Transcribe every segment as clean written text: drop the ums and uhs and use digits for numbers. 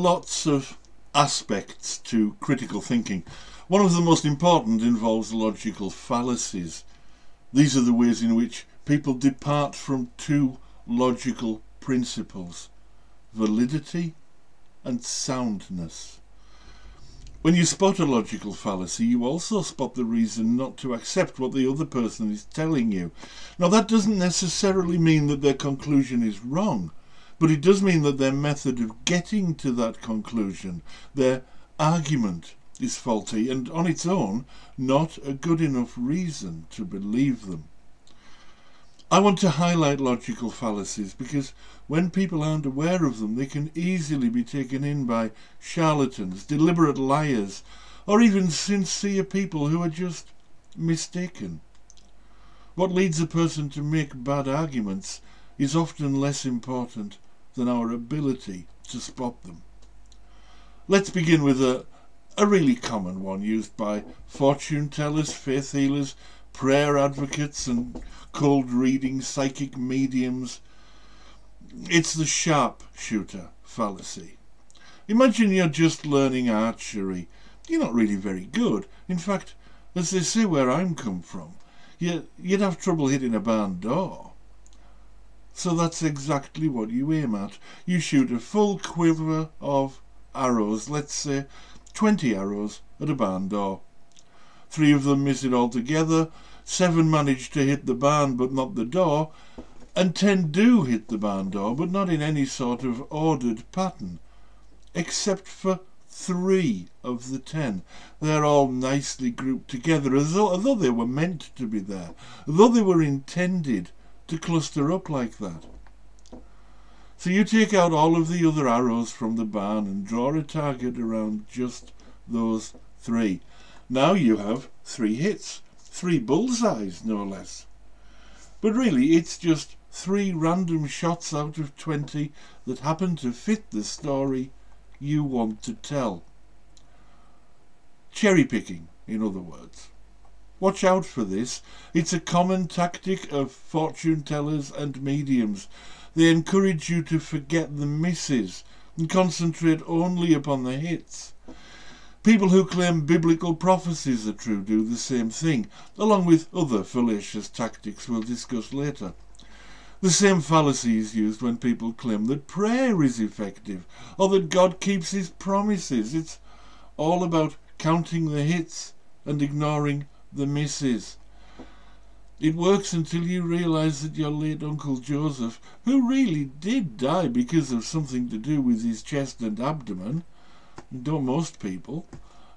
lots of aspects to critical thinking. One of the most important involves logical fallacies. These are the ways in which people depart from two logical principles: validity and soundness. When you spot a logical fallacy, you also spot the reason not to accept what the other person is telling you. Now, that doesn't necessarily mean that their conclusion is wrong, but it does mean that their method of getting to that conclusion, their argument, is faulty and on its own not a good enough reason to believe them. I want to highlight logical fallacies because when people aren't aware of them, they can easily be taken in by charlatans, deliberate liars, or even sincere people who are just mistaken. What leads a person to make bad arguments is often less important than our ability to spot them. Let's begin with a really common one used by fortune tellers, faith healers, prayer advocates and cold reading psychic mediums. It's the sharpshooter fallacy. Imagine you're just learning archery. You're not really very good. In fact, as they say where I'm come from, you'd have trouble hitting a barn door. So that's exactly what you aim at. You shoot a full quiver of arrows, let's say 20 arrows at a barn door. 3 of them miss it altogether, 7 manage to hit the barn but not the door, and 10 do hit the barn door but not in any sort of ordered pattern, except for 3 of the 10. They're all nicely grouped together as though they were meant to be there, though they were intended to cluster up like that. So you take out all of the other arrows from the barn and draw a target around just those 3. Now you have 3 hits, 3 bullseyes no less. But really it's just 3 random shots out of 20 that happen to fit the story you want to tell. Cherry picking, in other words. Watch out for this. It's a common tactic of fortune tellers and mediums. They encourage you to forget the misses and concentrate only upon the hits. People who claim biblical prophecies are true do the same thing, along with other fallacious tactics we'll discuss later. The same fallacy is used when people claim that prayer is effective or that God keeps his promises. It's all about counting the hits and ignoring the misses. It works until you realise that your late Uncle Joseph, who really did die because of something to do with his chest and abdomen, don't most people,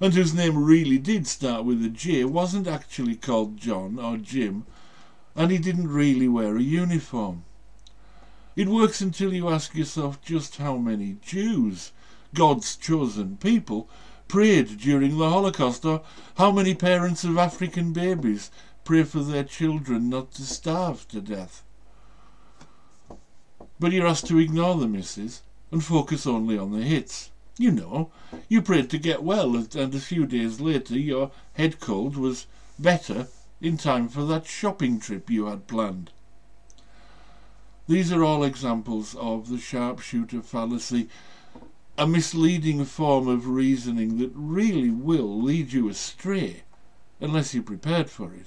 and whose name really did start with a J, wasn't actually called John or Jim, and he didn't really wear a uniform. It works until you ask yourself just how many Jews, God's chosen people, prayed during the Holocaust, or how many parents of African babies pray for their children not to starve to death. But you're asked to ignore the misses and focus only on the hits. You know, you prayed to get well, and a few days later your head cold was better in time for that shopping trip you had planned. These are all examples of the sharpshooter fallacy, a misleading form of reasoning that really will lead you astray unless you're prepared for it.